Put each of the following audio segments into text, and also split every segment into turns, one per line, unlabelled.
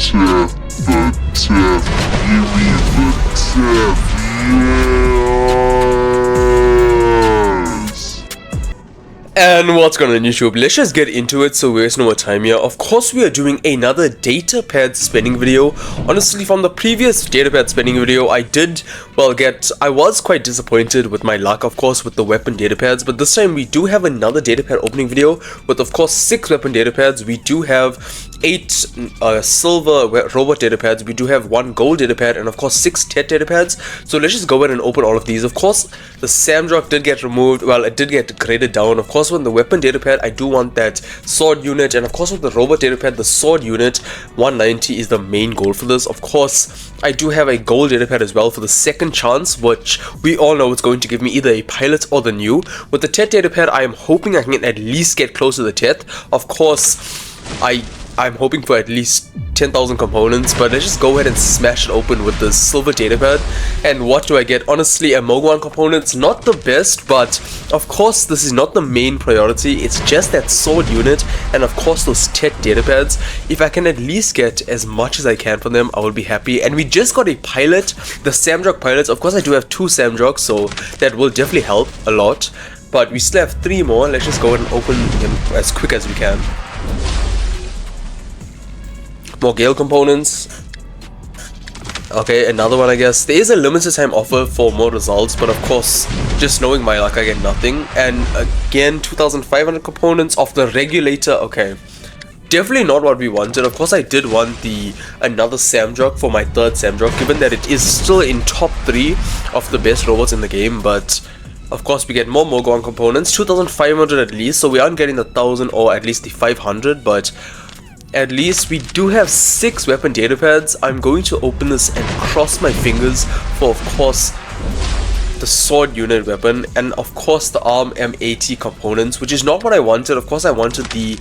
tap, give me the tap, yes!
And what's going on YouTube? Let's just get into it so we waste no more time here. Of course we are doing another datapad spending video. Honestly, from the previous datapad spending video, I was quite disappointed with my luck, of course, with the weapon datapads, but this time we do have another datapad opening video with, of course, 6 weapon datapads. We do have 8 silver robot datapads, we do have 1 gold datapad, and of course 6 TET datapads. So let's just go ahead and open all of these. Of course, the Samdrock did get removed, well, it did get graded down. Of course, with the weapon datapad, I do want that sword unit, and of course with the robot datapad, the sword unit 190 is the main goal for this. Of course, I do have a gold datapad as well for the second chance, which we all know is going to give me either a pilot or the new. With the TET datapad, I am hoping I can at least get close to the TET. Of course, I'm hoping for at least 10,000 components, but let's just go ahead and smash it open with the silver datapad. And what do I get? Honestly, a Mogwan component's not the best, but of course this is not the main priority. It's just that sword unit and of course those TET datapads. If I can at least get as much as I can from them, I will be happy. And we just got a pilot, the Samdrock pilots. Of course I do have 2 Samdrocks, so that will definitely help a lot. But we still have 3 more. Let's just go ahead and open them as quick as we can. More Gale components. Okay, another one, I guess. There is a limited time offer for more results, but of course, just knowing my luck, I get nothing. And again, 2,500 components of the regulator. Okay, definitely not what we wanted. Of course, I did want another Samdrock for my 3rd Samdrock, given that it is still in top 3 of the best robots in the game. But of course, we get more Mogwan components, 2,500 at least, so we aren't getting the 1,000 or at least the 500, but at least we do have 6 weapon datapads. I'm going to open this and cross my fingers for, of course, the sword unit weapon and of course the arm M80 components, which is not what I wanted. Of course I wanted the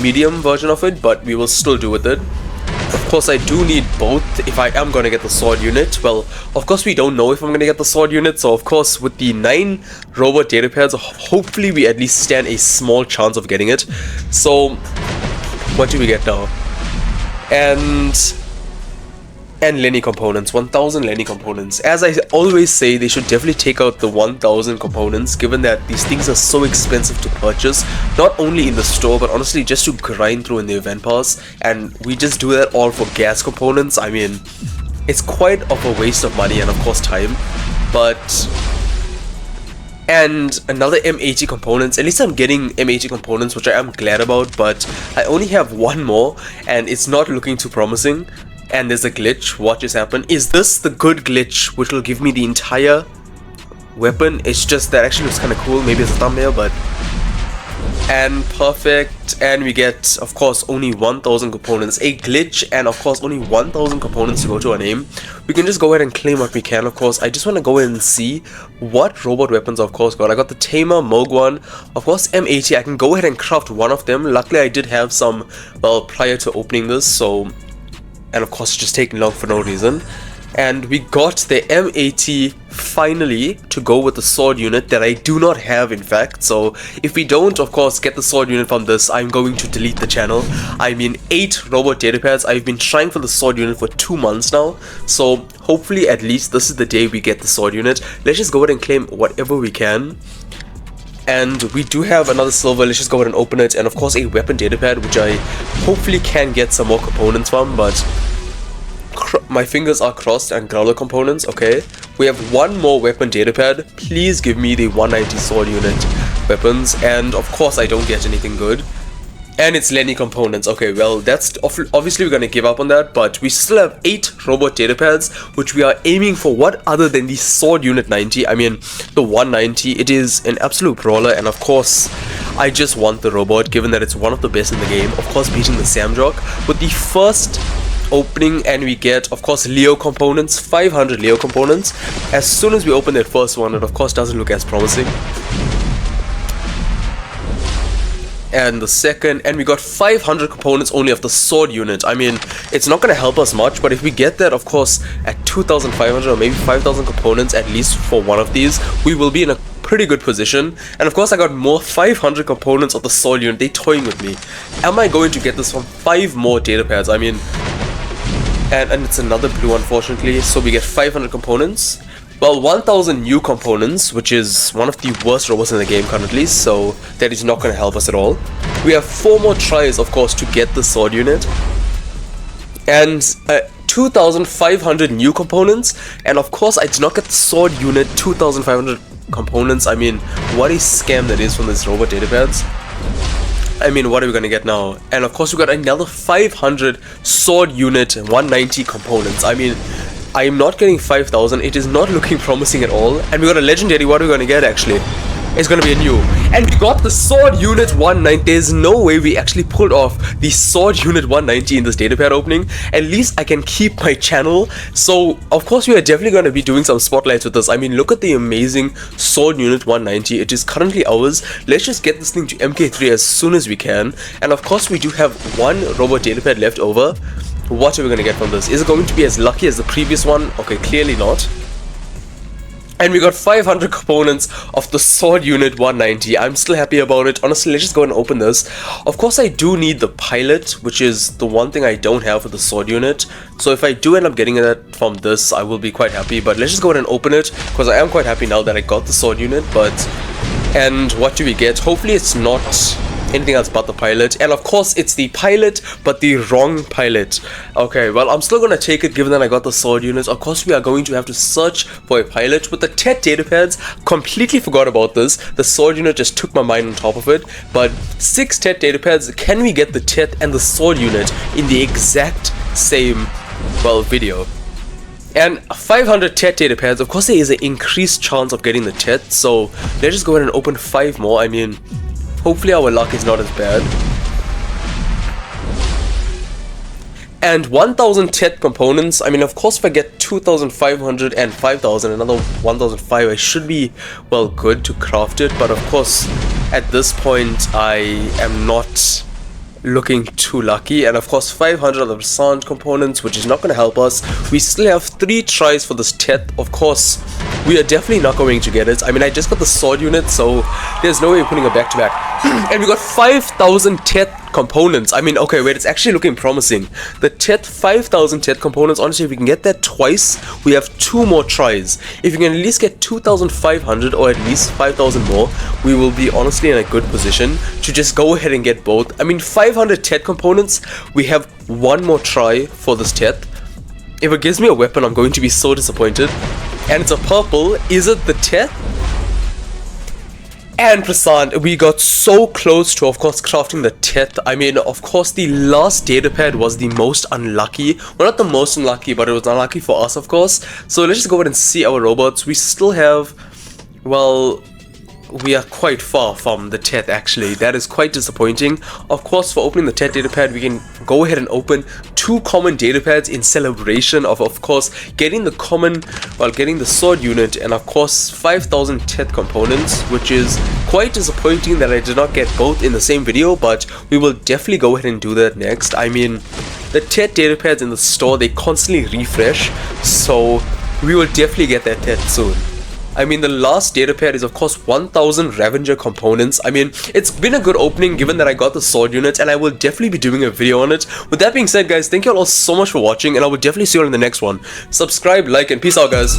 medium version of it, but we will still do with it. Of course I do need both if I am going to get the sword unit. Well, of course we don't know if I'm going to get the sword unit, so of course with the 9 robot datapads, hopefully we at least stand a small chance of getting it. So what do we get now? And Lenny components, 1000 Lenny components. As I always say, they should definitely take out the 1000 components, given that these things are so expensive to purchase, not only in the store but honestly just to grind through in the event pass, and we just do that all for gas components. I mean, it's quite of a waste of money and of course time. And another M80 components. At least I'm getting M80 components, which I am glad about, but I only have 1 more and it's not looking too promising. And there's a glitch. What just happened? Is this the good glitch which will give me the entire weapon? It's just that actually looks kind of cool. Maybe it's a thumbnail, but and perfect. And we get, of course, only 1000 components, a glitch, and of course only 1000 components to go to our name. We can just go ahead and claim what we can. Of course, I just want to go ahead and see what robot weapons of course got. I got the Tamer, Mogwan, of course M80. I can go ahead and craft one of them. Luckily I did have some, well, prior to opening this, so, and of course just taking long for no reason. And we got the M80 finally to go with the sword unit that I do not have, in fact. So if we don't, of course, get the sword unit from this, I'm going to delete the channel. I mean, 8 robot datapads. I've been trying for the sword unit for 2 months now. So hopefully at least this is the day we get the sword unit. Let's just go ahead and claim whatever we can. And we do have another silver. Let's just go ahead and open it. And of course a weapon datapad, which I hopefully can get some more components from, but my fingers are crossed. And growler components. Okay, we have 1 more weapon datapad. Please give me the 190 sword unit weapons, and of course I don't get anything good. And it's Lenny components. Okay, well, that's obviously we're gonna give up on that, but we still have 8 robot datapads, which we are aiming for. What other than the sword unit 90? I mean, the 190. It is an absolute brawler, and of course I just want the robot, given that it's one of the best in the game. Of course, beating the Samdrock with the first opening, and we get, of course, Leo components, 500 Leo components. As soon as we open that first one, it of course doesn't look as promising. And the second, and we got 500 components only of the sword unit. I mean, it's not gonna help us much, but if we get that, of course, at 2,500 or maybe 5,000 components at least for one of these, we will be in a pretty good position. And of course I got more 500 components of the sword unit. They toying with me. Am I going to get this from 5 more datapads? I mean, and it's another blue unfortunately, so we get 500 components. Well, 1000 new components, which is one of the worst robots in the game currently, so that is not going to help us at all. We have 4 more tries, of course, to get the sword unit. And 2500 new components, and of course I did not get the sword unit. 2500 components, I mean, what a scam that is from this robot datapads. I mean, what are we gonna get now? And of course we got another 500 sword unit 190 components. I mean, I am not getting 5000. It is not looking promising at all. And we got a legendary. What are we gonna get actually? It's gonna be a new. And we got the sword unit 190. There's no way we actually pulled off the sword unit 190 in this datapad opening. At least I can keep my channel. So of course we are definitely gonna be doing some spotlights with this. I mean, look at the amazing sword unit 190. It is currently ours. Let's just get this thing to MK3 as soon as we can. And of course we do have one robot datapad left over. What are we gonna get from this? Is it going to be as lucky as the previous one? Okay, clearly not. And we got 500 components of the sword unit 190. I'm still happy about it. Honestly, let's just go and open this. Of course, I do need the pilot, which is the one thing I don't have for the sword unit. So if I do end up getting that from this, I will be quite happy. But let's just go ahead and open it, because I am quite happy now that I got the sword unit. And what do we get? Hopefully it's not anything else but the pilot. And of course it's the pilot, but the wrong pilot. Okay, well, I'm still gonna take it given that I got the sword units. Of course we are going to have to search for a pilot. With the TET datapads, completely forgot about this. The sword unit just took my mind on top of it. But 6 TET datapads, can we get the TET and the sword unit in the exact same, well, video? And 500 TET datapads, of course there is an increased chance of getting the TET, so let's just go ahead and open 5 more. I mean, hopefully our luck is not as bad. And 1000 TET components. I mean, of course if I get 2500 and 5000, another 1005, I should be, well, good to craft it. But of course at this point I am not looking too lucky. And of course 500 of the sound components, which is not going to help us. We still have 3 tries for this TET. Of course we are definitely not going to get it. I mean, I just got the sword unit, so there's no way we're putting it back to back. And we got 5000 TET components. I mean, okay, wait, it's actually looking promising. The TET, 5000 TET components. Honestly, if we can get that twice, we have 2 more tries. If we can at least get 2500 or at least 5000 more, we will be honestly in a good position to just go ahead and get both. I mean, 500 TET components, we have 1 more try for this TET. If it gives me a weapon, I'm going to be so disappointed. And it's a purple. Is it the TET? And Prasant, we got so close to, of course, crafting the TET. I mean, of course, the last datapad was the most unlucky. Well, not the most unlucky, but it was unlucky for us, of course. So let's just go ahead and see our robots. We still have, well, we are quite far from the TET actually. That is quite disappointing. Of course, for opening the TET datapad, we can go ahead and open 2 common datapads in celebration of course, getting the common, well, getting the sword unit, and of course 5000 TET components, which is quite disappointing that I did not get both in the same video, but we will definitely go ahead and do that next. I mean, the TET datapads in the store, they constantly refresh, so we will definitely get that TET soon. I mean, the last datapad is of course 1000 Ravager components. I mean, it's been a good opening given that I got the sword units, and I will definitely be doing a video on it. With that being said, guys, thank you all so much for watching, and I will definitely see you all in the next one. Subscribe, like, and peace out, guys.